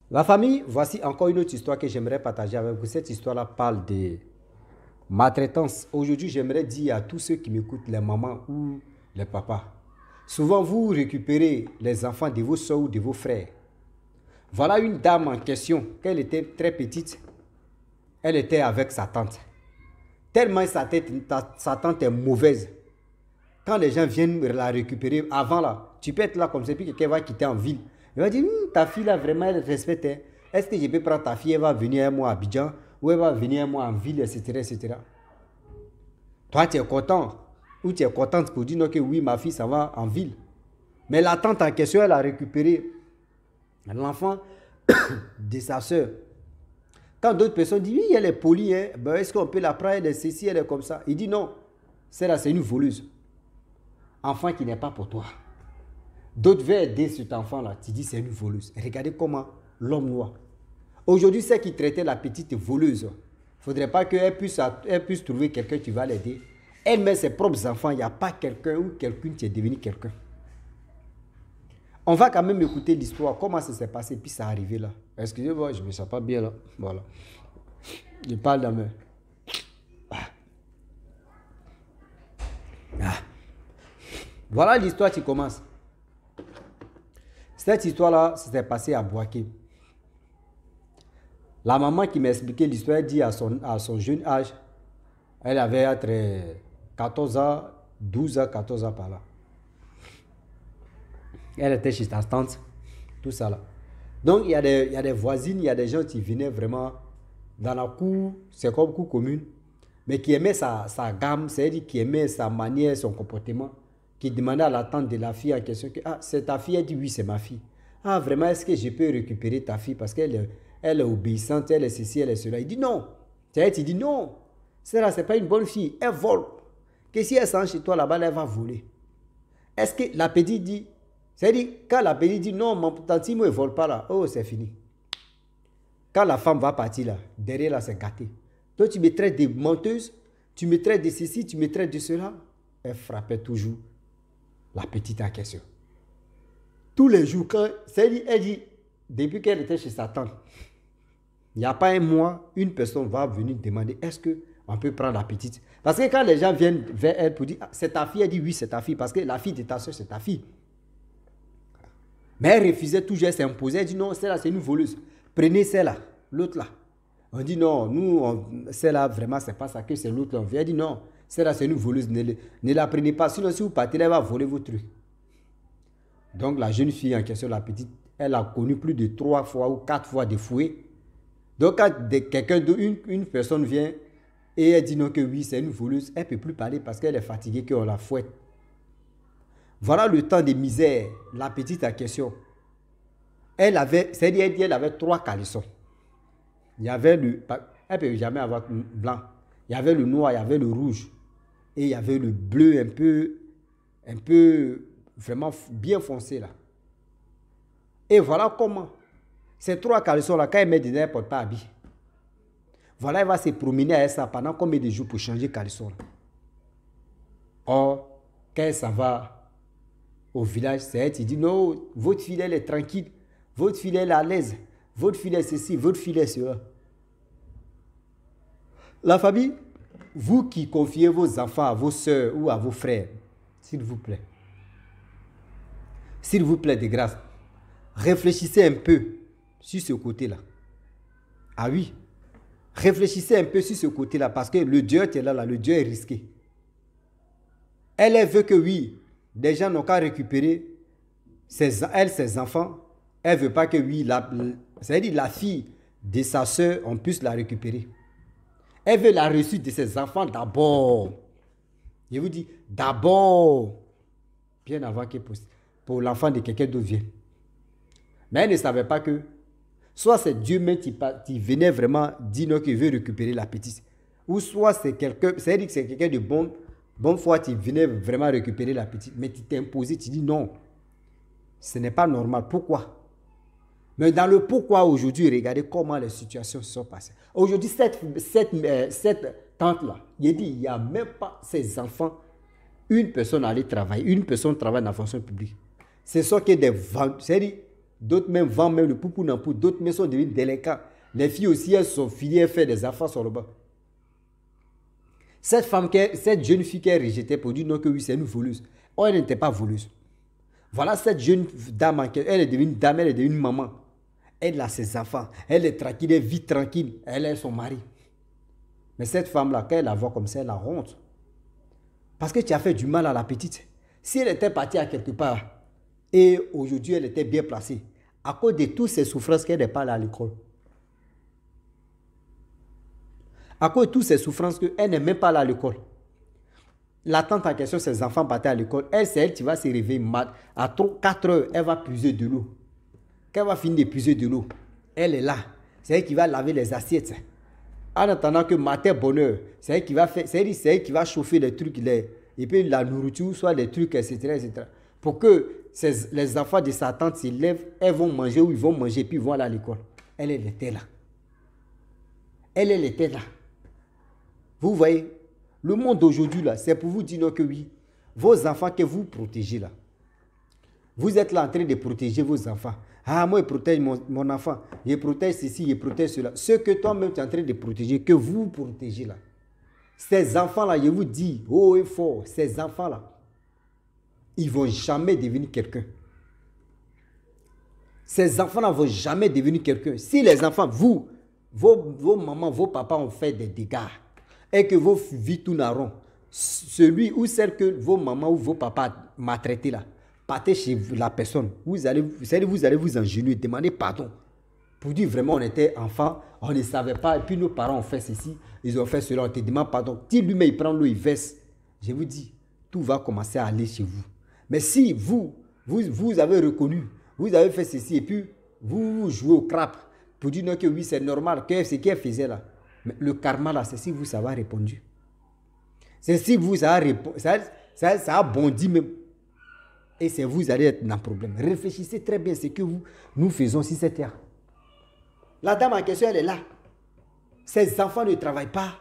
La famille, voici encore une autre histoire que j'aimerais partager avec vous. Cette histoire-là parle de maltraitance. Aujourd'hui, j'aimerais dire à tous ceux qui m'écoutent, les mamans ou les papas, souvent vous récupérez les enfants de vos soeurs ou de vos frères. Voilà une dame en question, quand elle était très petite, elle était avec sa tante. Tellement sa tante est mauvaise. Quand les gens viennent la récupérer, avant là, tu peux être là comme ça, puis quelqu'un va quitter en ville. Il va dire, ta fille là, vraiment, elle respecte. Hein. Est-ce que je peux prendre ta fille, elle va venir un mois à Abidjan, ou elle va venir un mois en ville, etc., etc. Toi, tu es content, ou tu es contente pour dire non, que oui, ma fille, ça va en ville. Mais la tante en question, elle a récupéré l'enfant de sa soeur. Quand d'autres personnes disent, oui, elle est polie, hein, ben, est-ce qu'on peut la prendre, elle est ceci, elle est comme ça. Il dit non, celle-là, c'est une voleuse. Enfant qui n'est pas pour toi. D'autres veulent aider cet enfant-là. Tu dis c'est une voleuse. Regardez comment l'homme noir. Aujourd'hui, c'est qui traitait la petite voleuse. Il ne faudrait pas qu'elle puisse trouver quelqu'un qui va l'aider. Elle met ses propres enfants. Il n'y a pas quelqu'un ou quelqu'une qui est devenu quelqu'un. On va quand même écouter l'histoire. Comment ça s'est passé. Puis ça est arrivé là. Excusez-moi, je ne me sens pas bien là. Voilà. Je parle dans mes... Ah. Voilà l'histoire qui commence. Cette histoire-là, s'est passée à Boaké. La maman qui m'a expliqué l'histoire, dit à son jeune âge, elle avait entre 14 ans, 12 ans, 14 ans par là. Elle était chez sa tante, tout ça là. Donc il y a des voisines, il y a des gens qui venaient vraiment dans la cour, c'est comme cour commune, mais qui aimaient sa gamme, c'est-à-dire qui aimaient sa manière, son comportement, qui demandaient à la tante de la fille en question que, ah, c'est ta fille, elle dit oui, c'est ma fille. Ah, vraiment, est-ce que je peux récupérer ta fille parce qu'elle est obéissante, elle est ceci, elle est cela. Il dit non. Il dit non, celle-là, ce n'est pas une bonne fille, elle vole. Que si elle sent chez toi là-bas, elle va voler. Est-ce que la petite dit, c'est-à-dire, quand la petite dit non, mon tante, moi, elle ne vole pas là, oh, c'est fini. Quand la femme va partir là, derrière là, c'est gâté. Toi, tu me traites de menteuse, tu me traites de ceci, tu me traites de cela. Elle frappait toujours la petite en question. Tous les jours, quand elle dit, depuis qu'elle était chez sa tante, il n'y a pas un mois, une personne va venir demander, est-ce qu'on peut prendre la petite? Parce que quand les gens viennent vers elle pour dire, ah, c'est ta fille, elle dit oui, c'est ta fille, parce que la fille de ta soeur, c'est ta fille. Mais elle refusait toujours, elle s'imposait, elle dit non, celle-là, c'est une voleuse. Prenez celle-là, l'autre là. On dit non, nous, celle-là, vraiment, c'est pas ça que c'est l'autre. Elle dit non, celle-là, c'est une voleuse, ne la prenez pas, sinon si vous partez, elle va voler vos trucs. Donc la jeune fille en question, la petite, elle a connu plus de 3 fois ou 4 fois des fouets. Donc quand une personne vient et elle dit non que oui, c'est une voleuse, elle ne peut plus parler parce qu'elle est fatiguée, qu'on la fouette. Voilà le temps de misère, la petite en question. Elle avait, c'est-à-dire elle avait 3 caleçons. Il y avait elle ne peut jamais avoir le blanc. Il y avait le noir, il y avait le rouge. Et il y avait le bleu un peu vraiment bien foncé là. Et voilà comment. Ces 3 caleçons là, quand elle met dedans, elle ne porte pas habit. Voilà, elle va se promener avec ça pendant combien de jours pour changer caleçon là. Or, quand elle s'en va au village, c'est elle qui dit non, votre fille elle est tranquille, votre fille elle est à l'aise, votre fille est ceci, votre fille est cela. La famille, vous qui confiez vos enfants à vos soeurs ou à vos frères, s'il vous plaît, de grâce, réfléchissez un peu sur ce côté-là. Ah oui, réfléchissez un peu sur ce côté-là parce que le Dieu qui est là, le Dieu est risqué. Elle veut que oui, des gens n'ont qu'à récupérer ses enfants. Elle ne veut pas que oui, c'est-à-dire la fille de sa soeur, on puisse la récupérer. Elle veut la réussite de ses enfants d'abord. Je vous dis, d'abord, bien avant que pour l'enfant de quelqu'un d'autre vienne. Mais elle ne savait pas que, soit c'est Dieu même qui venait vraiment dire qu'il veut récupérer la petite, ou soit c'est quelqu'un, c'est-à-dire que c'est quelqu'un de bonne foi qui venait vraiment récupérer la petite, mais tu t'es imposé, tu dis non, ce n'est pas normal. Pourquoi? Mais dans le pourquoi aujourd'hui, regardez comment les situations se sont passées. Aujourd'hui, cette tante-là, il dit, il n'y a même pas ses enfants. Une personne allait travailler, une personne travaille dans la fonction publique. Ce sont que des vendeurs, c'est-à-dire D'autres même vendent même le poupou n'importe. D'autres même sont devenus délinquants. Les filles aussi, elles sont finies, elles font des affaires sur le bas. Cette jeune fille qui est rejetée pour dire non que oui, c'est une voleuse. Oh, elle n'était pas voleuse. Voilà cette jeune dame, elle est devenue une dame, elle est devenue une maman. Elle a ses enfants, elle est tranquille, elle vit tranquille, elle est son mari. Mais cette femme-là, quand elle la voit comme ça, elle a honte. Parce que tu as fait du mal à la petite. Si elle était partie à quelque part, et aujourd'hui elle était bien placée, à cause de toutes ces souffrances qu'elle n'est pas allée à l'école. À cause de toutes ces souffrances qu'elle n'est même pas allée à l'école. La tante en question, ses enfants partaient à l'école. Elle, c'est elle qui va se réveiller à 4 heures, elle va puiser de l'eau. Quand elle va finir de puiser de l'eau, elle est là. C'est elle qui va laver les assiettes. En attendant que matin bonheur, c'est elle qui va faire, c'est elle qui va chauffer les trucs, et puis la nourriture, soit des trucs, etc., etc. Pour que les enfants de sa tante se lèvent, elles vont manger ou ils vont manger, puis ils vont aller à l'école. Elle était là. Elle était là. Vous voyez, le monde d'aujourd'hui, là, c'est pour vous dire non que oui, vos enfants que vous protégez là, vous êtes là en train de protéger vos enfants. Ah, moi, je protège mon enfant. Je protège ceci, je protège cela. Ce que toi-même, tu es en train de protéger, que vous protégez là. Ces enfants-là, je vous dis, haut et fort, ces enfants-là, ils ne vont jamais devenir quelqu'un. Ces enfants-là ne vont jamais devenir quelqu'un. Si les enfants, vous, vos mamans, vos papas ont fait des dégâts, et que vos vies tournent en rond, celui ou celle que vos mamans ou vos papas maltraitent là, partez chez la personne, vous allez vous engenouiller, demander pardon. Pour dire vraiment, on était enfant, on ne savait pas, et puis nos parents ont fait ceci, ils ont fait cela, on te demande pardon. Si lui-même il prend l'eau, il verse, je vous dis, tout va commencer à aller chez vous. Mais si vous avez reconnu, vous avez fait ceci, et puis vous jouez au crap, pour dire non que oui, c'est normal, que ce qu'elle faisait là. Mais le karma là, c'est si vous, ça va répondu. C'est si vous, ça a bondi même. Et c'est vous allez être dans le problème. Réfléchissez très bien ce que nous faisons sur cette terre. La dame en question, elle est là. Ses enfants ne travaillent pas.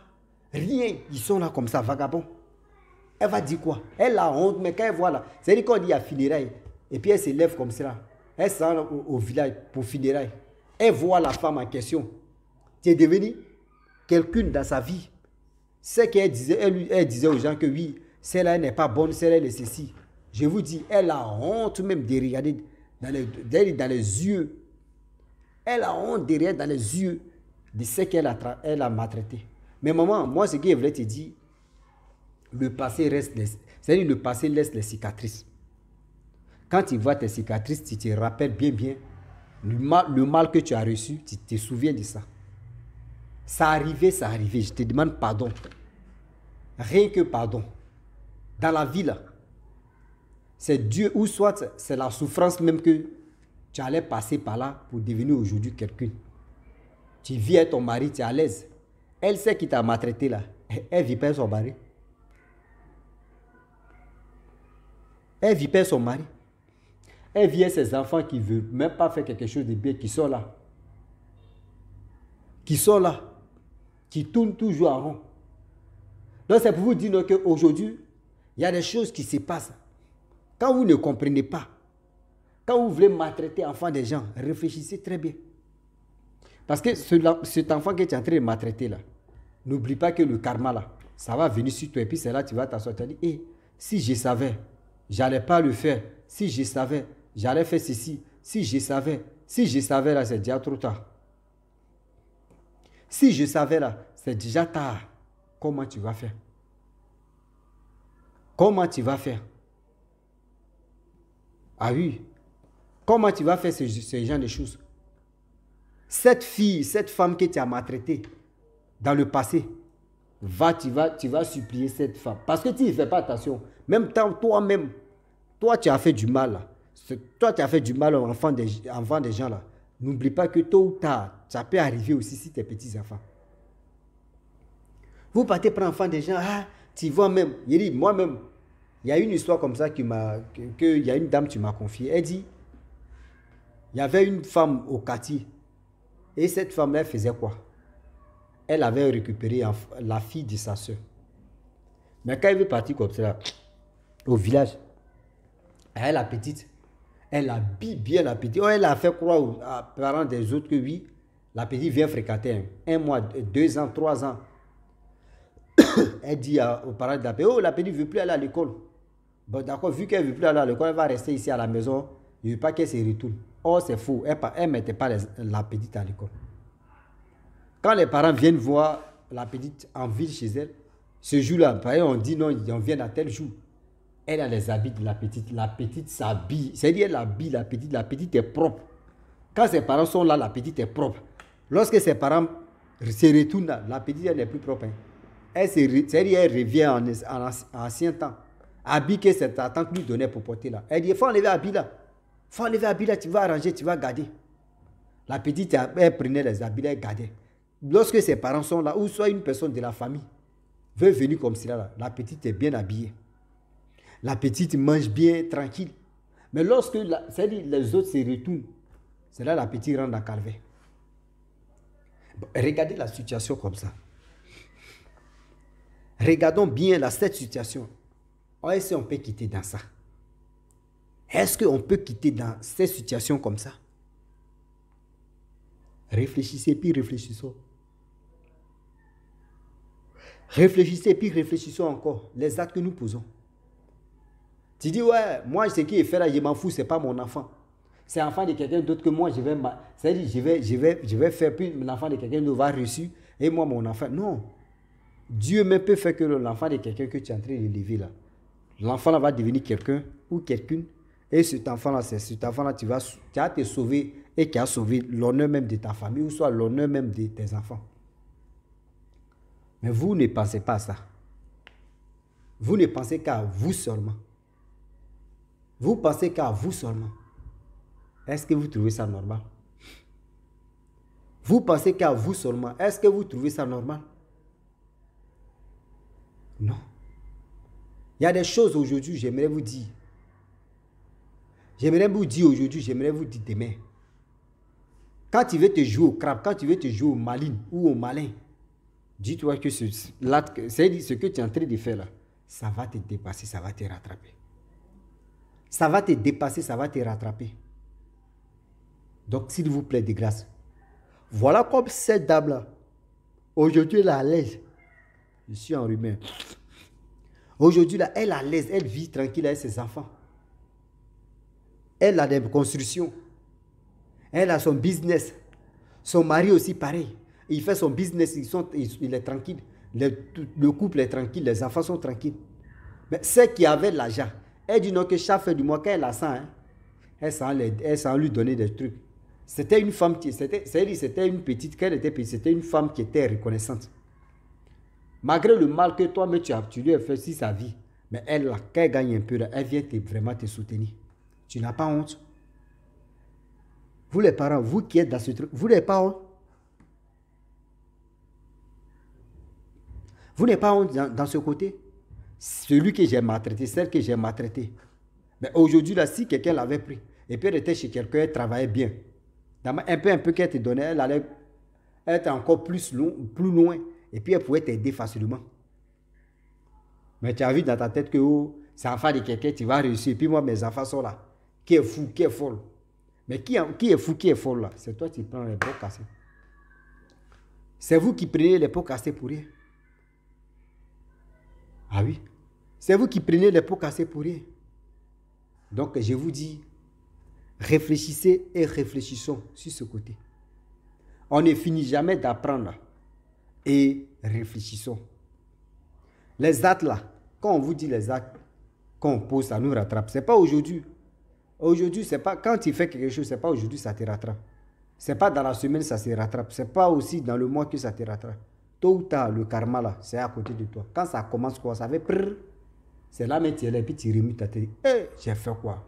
Rien. Ils sont là comme ça, vagabonds. Elle va dire quoi? Elle a honte, mais quand elle voit là, c'est-à-dire qu'on dit à funérailles. Et puis elle se lève comme ça. Elle s'en au village pour funérailles. Elle voit la femme en question. Tu es devenu quelqu'un dans sa vie. C'est qu'elle disait, elle disait aux gens que oui, celle-là n'est pas bonne, celle-là est ceci. Je vous dis, elle a honte même de regarder dans les yeux. Elle a honte de regarder dans les yeux de ce qu'elle a maltraité. Mais maman, moi ce que je voulais te dire, le passé c'est-à-dire le passé laisse les cicatrices. Quand tu vois tes cicatrices, tu te rappelles bien le mal que tu as reçu, tu te souviens de ça. Ça arrivait, je te demande pardon. Rien que pardon. Dans la vie là, c'est Dieu ou soit c'est la souffrance même que tu allais passer par là pour devenir aujourd'hui quelqu'un. Tu vis avec ton mari, tu es à l'aise. Elle sait qui t'a maltraité là. Elle vit pas son mari. Elle vit pas son mari. Elle vit avec ses enfants qui ne veulent même pas faire quelque chose de bien, qui sont là. Qui tournent toujours en rond. Donc c'est pour vous dire qu'aujourd'hui, il y a des choses qui se passent. Quand vous ne comprenez pas, quand vous voulez maltraiter l'enfant des gens, réfléchissez très bien. Parce que cet enfant que tu es en train de maltraiter là, n'oublie pas que le karma là, ça va venir sur toi et puis c'est là que tu vas t'asseoir et dire, si je savais, j'allais pas le faire. Si je savais, j'allais faire ceci. Si je savais là, c'est déjà trop tard. Si je savais là, c'est déjà tard. Comment tu vas faire? Comment tu vas faire? Ah oui. Comment tu vas faire ce genre de choses? Cette femme que tu as maltraitée dans le passé, tu vas supplier cette femme. Parce que tu ne fais pas attention. Même toi-même, toi tu as fait du mal là. Toi tu as fait du mal aux enfants des gens là. N'oublie pas que tôt ou tard, ça peut arriver aussi si tes petits-enfants. Vous partez prendre enfant des gens, tu vois même, il dit moi-même, il y a une histoire comme ça il y a une dame qui m'a confiée. Elle dit, il y avait une femme au quartier. Et cette femme-là, elle faisait quoi? Elle avait récupéré la fille de sa soeur. Mais quand elle veut partir comme ça, au village, elle, la petite, Elle habille bien la petite. Oh, elle a fait croire aux parents des autres que oui, la petite vient fréquenter 1 mois, 2 ans, 3 ans. Elle dit aux parents de la petite, oh, la petite ne veut plus aller à l'école. Bon, d'accord, vu qu'elle ne veut plus aller à l'école, elle va rester ici à la maison. Je ne veux pas qu'elle se retourne. Oh, c'est faux. Elle ne mettait pas la petite à l'école. Quand les parents viennent voir la petite en ville chez elle, ce jour-là, on dit non, on vient à tel jour. Elle a les habits de la petite. La petite s'habille. C'est-à-dire, elle habille la petite. La petite est propre. Quand ses parents sont là, la petite est propre. Lorsque ses parents se retournent là, la petite, elle n'est plus propre. C'est-à-dire, elle revient en ancien temps. Habit que cette tante lui donnait pour porter là. Elle dit, il faut enlever l'habit là. Il faut enlever l'habit là, tu vas arranger, tu vas garder. La petite, elle prenait les habits là, elle gardait. Lorsque ses parents sont là, ou soit une personne de la famille veut venir comme cela là, la petite est bien habillée. La petite mange bien, tranquille. Mais lorsque les autres se retournent, c'est là la petite rentre dans le calvaire. Bon, regardez la situation comme ça. Regardons bien cette situation. Est-ce qu'on peut quitter dans ça? Est-ce qu'on peut quitter dans cette situation comme ça? Réfléchissez puis réfléchissons. Réfléchissez puis réfléchissons encore. Les actes que nous posons. Tu dis, ouais, moi, ce qui est fait là, je m'en fous, ce n'est pas mon enfant. C'est l'enfant de quelqu'un d'autre que moi, c'est-à-dire, je vais faire, puis l'enfant de quelqu'un d'autre va reçu, et moi, mon enfant. Non. Dieu même peut faire que l'enfant de quelqu'un que tu es en train de lever là, l'enfant là va devenir quelqu'un ou quelqu'une, et cet enfant-là, tu vas te sauver, et qui a sauvé l'honneur même de ta famille, ou soit l'honneur même de tes enfants. Mais vous ne pensez pas à ça. Vous ne pensez qu'à vous seulement. Vous pensez qu'à vous seulement. Est-ce que vous trouvez ça normal? Vous pensez qu'à vous seulement. Est-ce que vous trouvez ça normal? Non. Il y a des choses aujourd'hui, j'aimerais vous dire. J'aimerais vous dire aujourd'hui, j'aimerais vous dire demain. Quand tu veux te jouer au crabe, quand tu veux te jouer au malin ou au malin, dis-toi que ce que tu es en train de faire là, ça va te dépasser, ça va te rattraper. Ça va te dépasser, ça va te rattraper. Donc, s'il vous plaît, de grâce. Voilà comme cette dame-là. Aujourd'hui, elle est à l'aise. Je suis enrhumé. Aujourd'hui, là, elle est à l'aise. Elle vit tranquille avec ses enfants. Elle a des constructions. Elle a son business. Son mari aussi, pareil. Il fait son business. Il est tranquille. Le couple est tranquille. Les enfants sont tranquilles. Mais celle qui avait l'argent, elle dit non que chaque fin du mois, quand elle a ça, hein, elle s'en lui donner des trucs. C'était une femme qui, c'était une petite, quand elle était petite, c'était une femme qui était reconnaissante. Malgré le mal que toi-même tu lui as fait sur sa vie, mais elle, là, quand elle gagne un peu, là, elle vient vraiment te soutenir. Tu n'as pas honte. Vous les parents, vous qui êtes dans ce truc, vous n'avez pas honte. Vous n'avez pas honte dans ce côté. Celui que j'ai maltraité, celle que j'ai maltraité. Mais aujourd'hui, là, si quelqu'un l'avait pris, et puis elle était chez quelqu'un, elle travaillait bien. Un peu qu'elle te donnait, elle allait être encore plus loin. Et puis elle pouvait t'aider facilement. Mais tu as vu dans ta tête que oh, c'est l'enfant de quelqu'un, tu vas réussir. Et puis moi, mes enfants sont là. Qui est fou, qui est folle. Mais qui est fou, qui est folle là? C'est toi qui prends les pots cassés. C'est vous qui prenez les pots cassés pour rien. Ah oui. C'est vous qui prenez les pots cassés pour rien. Donc je vous dis, réfléchissez et réfléchissons sur ce côté. On ne finit jamais d'apprendre et réfléchissons. Les actes là, quand on vous dit les actes qu'on pose, ça nous rattrape. Ce n'est pas aujourd'hui. Aujourd'hui, c'est pas quand tu fais quelque chose, ce n'est pas aujourd'hui ça te rattrape. Ce n'est pas dans la semaine ça se rattrape. Ce n'est pas aussi dans le mois que ça te rattrape. Tôt ou tard, le karma là, c'est à côté de toi. Quand ça commence quoi, ça fait prrr. C'est là mais tu es là et puis tu remues ta tête. J'ai fait quoi?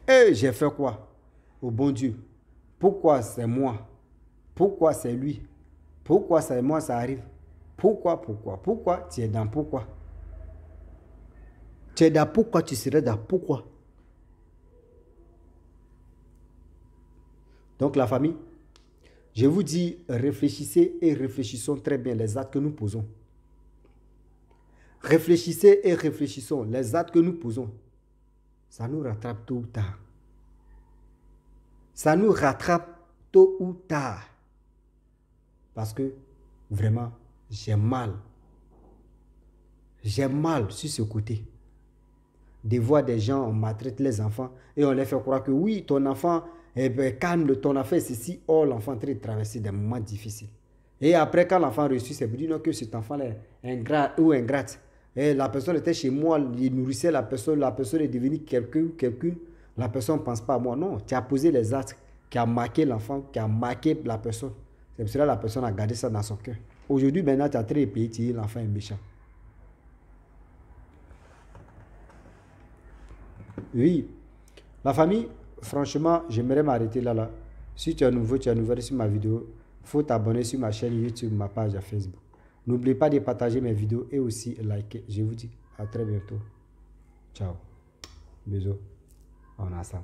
J'ai fait quoi? Oh bon Dieu, pourquoi c'est moi? Pourquoi c'est lui? Pourquoi c'est moi ça arrive? Pourquoi? Tu es dans pourquoi? Tu es dans pourquoi, tu serais dans pourquoi? Donc la famille, je vous dis, réfléchissez et réfléchissons très bien les actes que nous posons. Réfléchissez et réfléchissons les actes que nous posons. ça nous rattrape tôt ou tard. Ça nous rattrape tôt ou tard. Parce que, vraiment, j'ai mal. J'ai mal sur ce côté. De voir des gens, on maltraite les enfants et on les fait croire que oui, ton enfant est calme, ton enfant est ceci. Or, l'enfant est en train de traverser des moments difficiles. Et après, quand l'enfant reçut, c'est pour dire que cet enfant est ingrat ou ingrate. Et la personne était chez moi, il nourrissait la personne est devenue quelqu'une. La personne ne pense pas à moi. Non, tu as posé les actes qui a marqué l'enfant, qui a marqué la personne. C'est pour cela que la personne a gardé ça dans son cœur. Aujourd'hui, maintenant, tu as très payé, l'enfant est méchant. Oui, la famille, franchement, j'aimerais m'arrêter là. Si tu es nouveau, sur ma vidéo, il faut t'abonner sur ma chaîne YouTube, ma page à Facebook. N'oublie pas de partager mes vidéos et aussi liker. Je vous dis à très bientôt. Ciao. Bisous. On a ça.